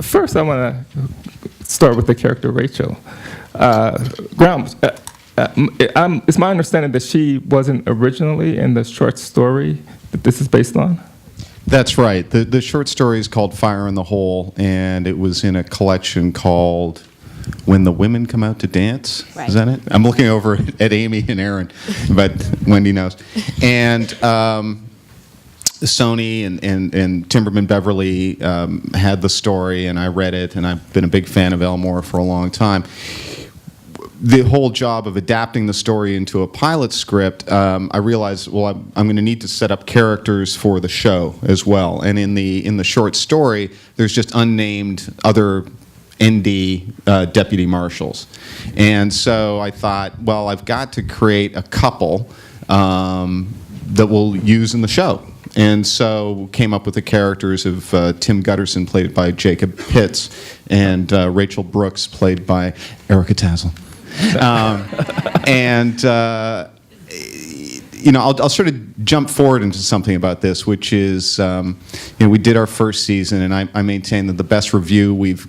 first I want to start with the character Rachel. Graham, it's my understanding that she wasn't originally in the short story that this is based on? That's right. The short story is called Fire in the Hole, and it was in a collection called When the Women Come Out to Dance. Right. Is that it? I'm looking over at Amy and Aaron, but Wendy knows. And Sony and Timberman Beverly had the story, and I read it, and I've been a big fan of Elmore for a long time. The whole job of adapting the story into a pilot script, I realized, well, I'm going to need to set up characters for the show as well. And in the short story, there's just unnamed other ND deputy marshals. And so I thought, well, I've got to create a couple that we'll use in the show. And so came up with the characters of Tim Gutterson, played by Jacob Pitts, and Rachel Brooks, played by Erica Tazel. I'll sort of jump forward into something about this, which is, we did our first season, and I maintain that the best review we've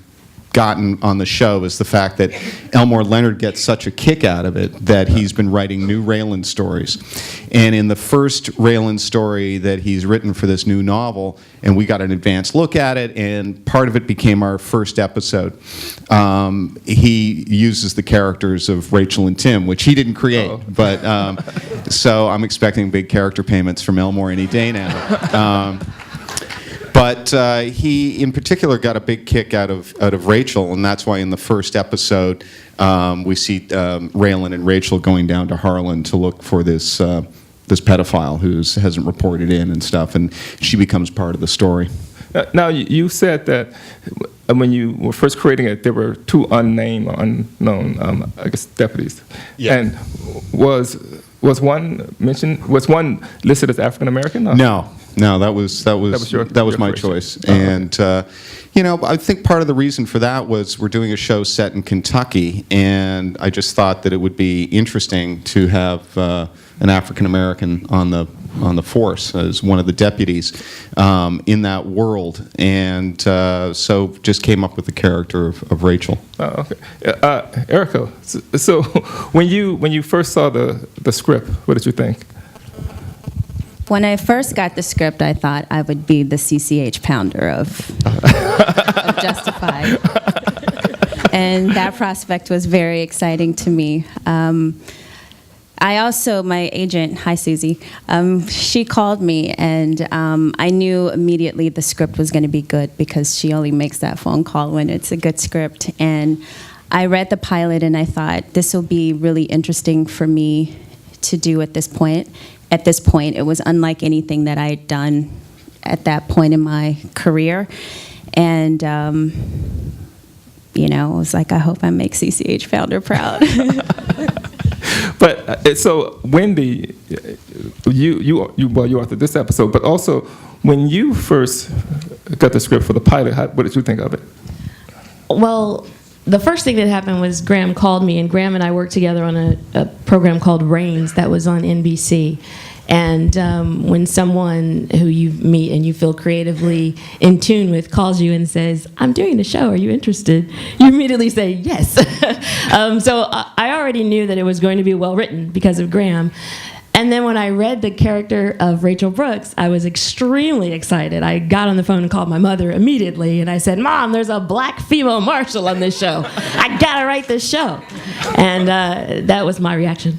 gotten on the show is the fact that Elmore Leonard gets such a kick out of it that he's been writing new Raylan stories. And in the first Raylan story that he's written for this new novel, and we got an advanced look at it, and part of it became our first episode, he uses the characters of Rachel and Tim, which he didn't create. Oh. But so I'm expecting big character payments from Elmore any day now. But he, in particular, got a big kick out of Rachel, and that's why in the first episode we see Raylan and Rachel going down to Harlan to look for this pedophile who hasn't reported in and stuff, and she becomes part of the story. Now, you said that when you were first creating it, there were two unnamed or unknown, deputies. Yeah. And was one mentioned? Was one listed as African American? No, that was my choice. And I think part of the reason for that was we're doing a show set in Kentucky, and I just thought that it would be interesting to have an African American on the force as one of the deputies in that world, and so just came up with the character of Rachel. Oh, okay. Erica, so when you first saw the script, what did you think? When I first got the script, I thought I would be the CCH pounder of Justified. And that prospect was very exciting to me. I also, my agent, hi Susie, she called me, and I knew immediately the script was going to be good because she only makes that phone call when it's a good script. And I read the pilot, and I thought this will be really interesting for me to do at this point. At this point, it was unlike anything that I had done at that point in my career. And, it was like, I hope I make CCH founder proud. But so Wendy, you authored this episode, but also when you first got the script for the pilot, what did you think of it? Well, the first thing that happened was Graham called me, and Graham and I worked together on a program called Reigns that was on NBC. And when someone who you meet and you feel creatively in tune with calls you and says, I'm doing the show, are you interested? You immediately say yes. So I already knew that it was going to be well written because of Graham. And then when I read the character of Rachel Brooks, I was extremely excited. I got on the phone and called my mother immediately, and I said, Mom, there's a black female marshal on this show. I gotta write this show. And that was my reaction.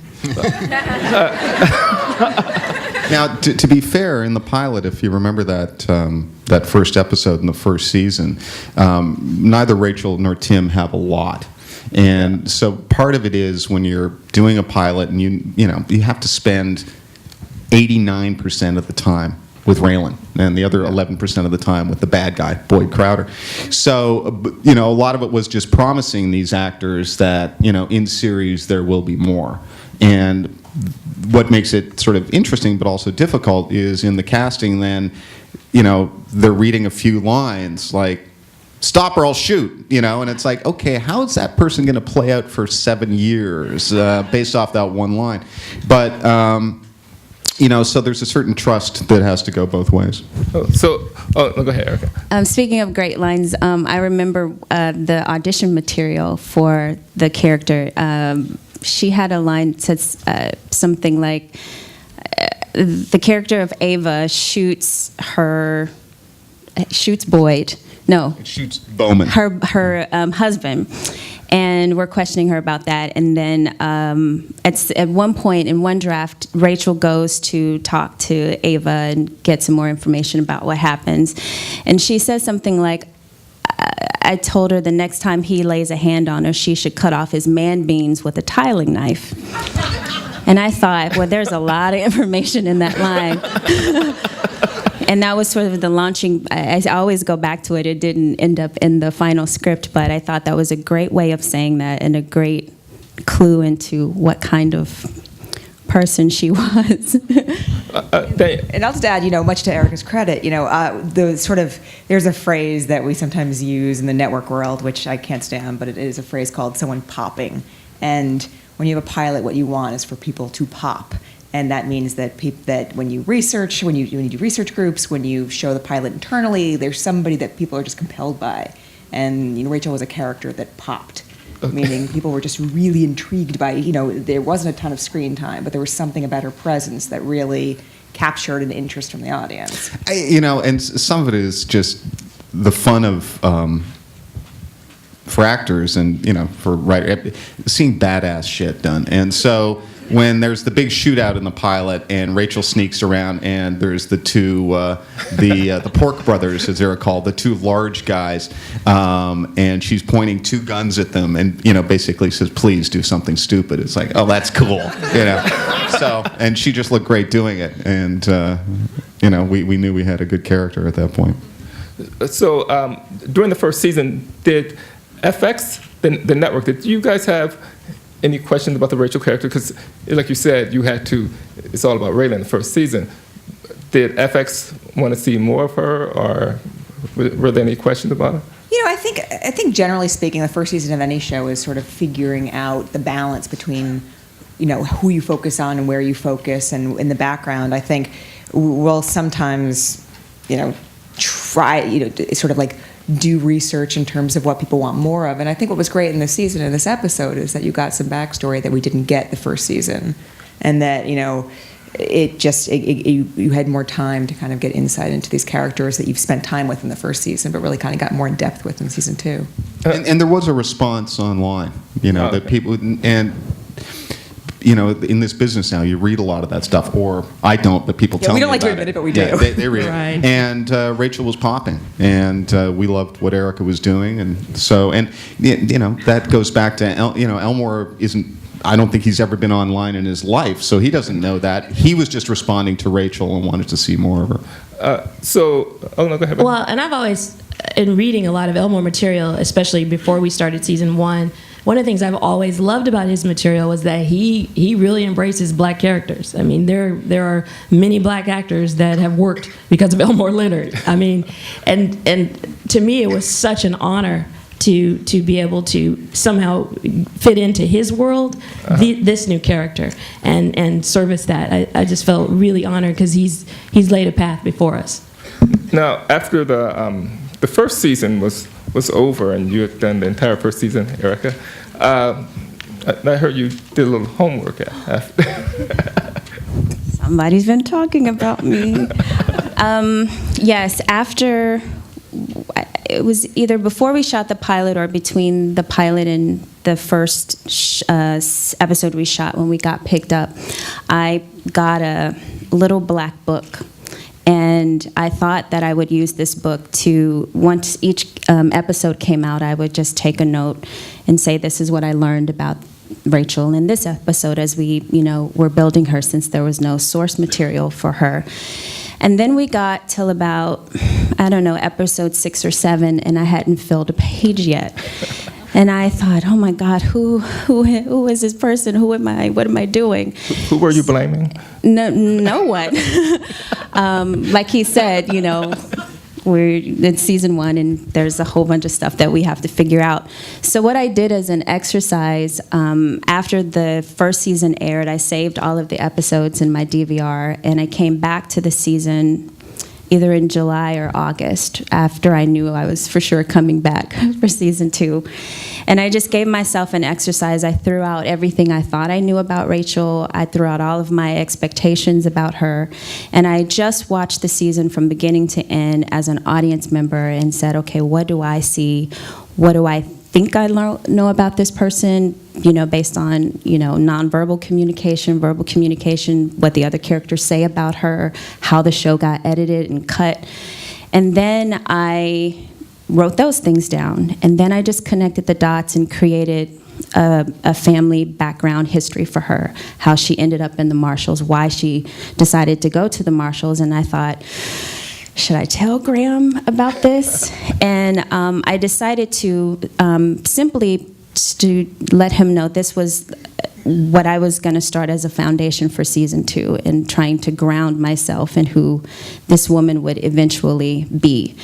Now, to be fair, in the pilot, if you remember that first episode in the first season, neither Rachel nor Tim have a lot. And so part of it is when you're doing a pilot and you have to spend 89% of the time with Raylan and the other 11% of the time with the bad guy, Boyd Crowder. So, a lot of it was just promising these actors that, in series there will be more. And what makes it sort of interesting but also difficult is in the casting then, they're reading a few lines like, stop or I'll shoot, and it's like, okay, how is that person going to play out for 7 years based off that one line? But So there's a certain trust that has to go both ways. Oh, no, go ahead, Erica. Speaking of great lines, I remember the audition material for the character. She had a line that said something like, the character of Ava shoots Boyd. No. It shoots Bowman. Her husband. And we're questioning her about that. And then at one point in one draft, Rachel goes to talk to Ava and get some more information about what happens. And she says something like, I told her the next time he lays a hand on her, she should cut off his man beans with a tiling knife. And I thought, well, there's a lot of information in that line. And that was sort of the launching. I always go back to it. It didn't end up in the final script, but I thought that was a great way of saying that and a great clue into what kind of person she was. And I'll just add, much to Erica's credit, there's a phrase that we sometimes use in the network world, which I can't stand, but it is a phrase called someone popping. And when you have a pilot, what you want is for people to pop. And that means that that when you research, when you do research groups, when you show the pilot internally, there's somebody that people are just compelled by. And Rachel was a character that popped, meaning people were just really intrigued by. There wasn't a ton of screen time, but there was something about her presence that really captured an interest from the audience. And some of it is just the fun of. For actors and for seeing badass shit done, and so when there's the big shootout in the pilot and Rachel sneaks around and there's the two the Pork brothers, as they're called, the two large guys, and she's pointing two guns at them and basically says, please do something stupid. It's like, oh, that's cool. So, and she just looked great doing it, and we knew we had a good character at that point. So during the first season, did FX, the network, did you guys have any questions about the Rachel character? Because, like you said, it's all about Rayla in the first season. Did FX want to see more of her, or were there any questions about her? I think generally speaking, the first season of any show is sort of figuring out the balance between, who you focus on and where you focus, and in the background, I think we'll sometimes, try, sort of like do research in terms of what people want more of. And I think what was great in this season, in this episode, is that you got some backstory that we didn't get the first season, and that you had more time to kind of get insight into these characters that you've spent time with in the first season, but really kind of got more in depth with in season 2. And there was a response online, that people and. In this business now, you read a lot of that stuff, or I don't, but people tell me about it. We don't like to admit it, but we do. Yeah, they read Right. it. And Rachel was popping, and we loved what Erica was doing, and so, that goes back to, Elmore isn't, I don't think he's ever been online in his life, so he doesn't know that. He was just responding to Rachel and wanted to see more of her. No, go ahead. Well, and I've always, in reading a lot of Elmore material, especially before we started season 1, one of the things I've always loved about his material was that he really embraces black characters. I mean, there are many black actors that have worked because of Elmore Leonard. I mean, and to me, it was such an honor to be able to somehow fit into his world, this new character, and service that. I just felt really honored because he's laid a path before us. Now, after the first season was over and you had done the entire first season, Erica, I heard you did a little homework after. Somebody's been talking about me. Yes, after, it was either before we shot the pilot or between the pilot and the first episode we shot when we got picked up, I got a little black book. And I thought that I would use this book to, once each episode came out, I would just take a note and say, this is what I learned about Rachel in this episode as we, were building her, since there was no source material for her. And then we got till about, episode 6 or 7, and I hadn't filled a page yet. And I thought, oh my God, who is this person? Who am I? What am I doing? Who were you blaming? No one. Like he said, it's season 1, and there's a whole bunch of stuff that we have to figure out. So what I did as an exercise, after the first season aired, I saved all of the episodes in my DVR, and I came back to the season either in July or August, after I knew I was for sure coming back for season 2. And I just gave myself an exercise. I threw out everything I thought I knew about Rachel. I threw out all of my expectations about her. And I just watched the season from beginning to end as an audience member and said, okay, what do I see? What do I think I know about this person, based on, nonverbal communication, verbal communication, what the other characters say about her, how the show got edited and cut. And then I wrote those things down. And then I just connected the dots and created a family background history for her, how she ended up in the Marshalls, why she decided to go to the Marshalls. And I thought, should I tell Graham about this? And I decided to simply to let him know this was what I was going to start as a foundation for season 2, and trying to ground myself in who this woman would eventually be.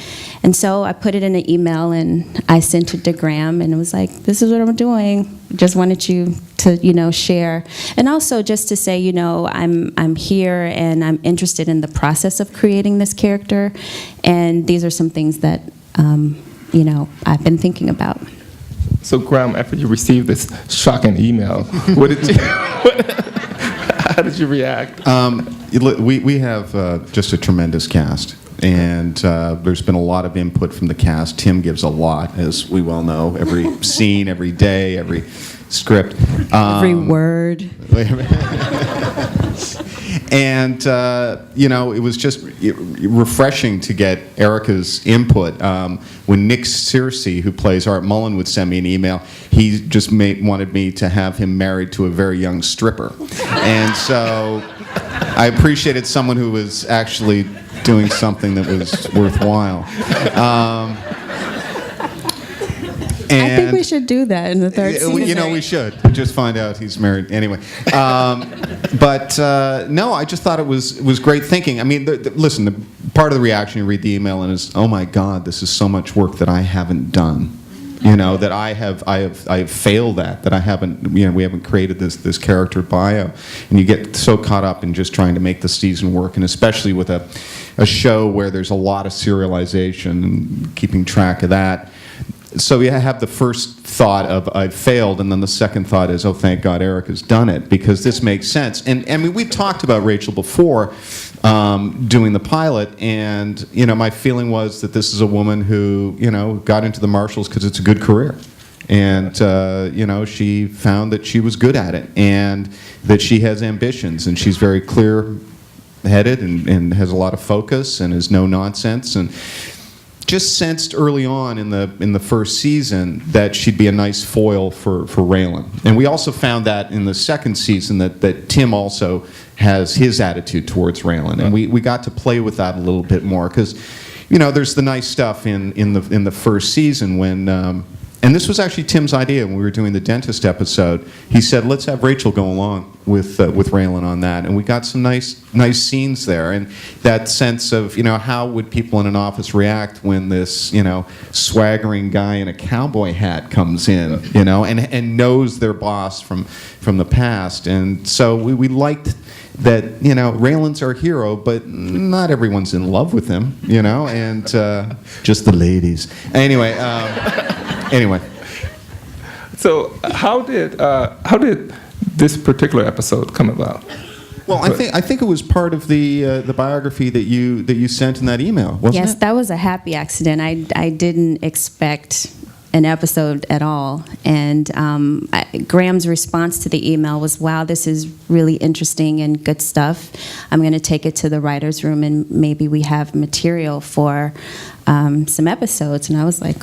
And so I put it in an email and I sent it to Graham, and it was like, this is what I'm doing. Just wanted you to, share. And also just to say, I'm here and I'm interested in the process of creating this character. And these are some things that, I've been thinking about. So, Graham, after you received this shocking email, how did you react? We have just a tremendous cast, and there's been a lot of input from the cast. Tim gives a lot, as we well know, every scene, every day, every script. Every word. And, it was just refreshing to get Erica's input. When Nick Searcy, who plays Art Mullen, would send me an email, he just wanted me to have him married to a very young stripper. And so I appreciated someone who was actually doing something that was worthwhile. I think we should do that in the third season. We should. Just find out he's married. Anyway. No, I just thought it was great thinking. I mean, listen, part of the reaction, you read the email and is, oh my God, this is so much work that I haven't done. That I have failed at, that I haven't, we haven't created this character bio. And you get so caught up in just trying to make the season work, and especially with a show where there's a lot of serialization and keeping track of that. So you have the first thought of, I've failed, and then the second thought is, oh, thank God Erica's done it, because this makes sense. And I mean, we've talked about Rachel before doing the pilot, and, my feeling was that this is a woman who, got into the Marshalls because it's a good career. And, she found that she was good at it, and that she has ambitions, and she's very clear-headed and has a lot of focus and is no nonsense. And just sensed early on in the first season that she'd be a nice foil for Raylan. And we also found that in the second season that Tim also has his attitude towards Raylan. And we got to play with that a little bit more, because, there's the nice stuff in the first season when, and this was actually Tim's idea when we were doing the dentist episode. He said, let's have Rachel go along with Raylan on that. And we got some nice scenes there. And that sense of, how would people in an office react when this, swaggering guy in a cowboy hat comes in, and knows their boss from the past. And so we liked that, Raylan's our hero, but not everyone's in love with him, and just the ladies. Anyway. So how did this particular episode come about? Well, I think it was part of the biography that you sent in that email, wasn't it? Yes, that was a happy accident. I didn't expect an episode at all, and Graham's response to the email was, "Wow, this is really interesting and good stuff. I'm going to take it to the writers' room, and maybe we have material for some episodes." And I was like.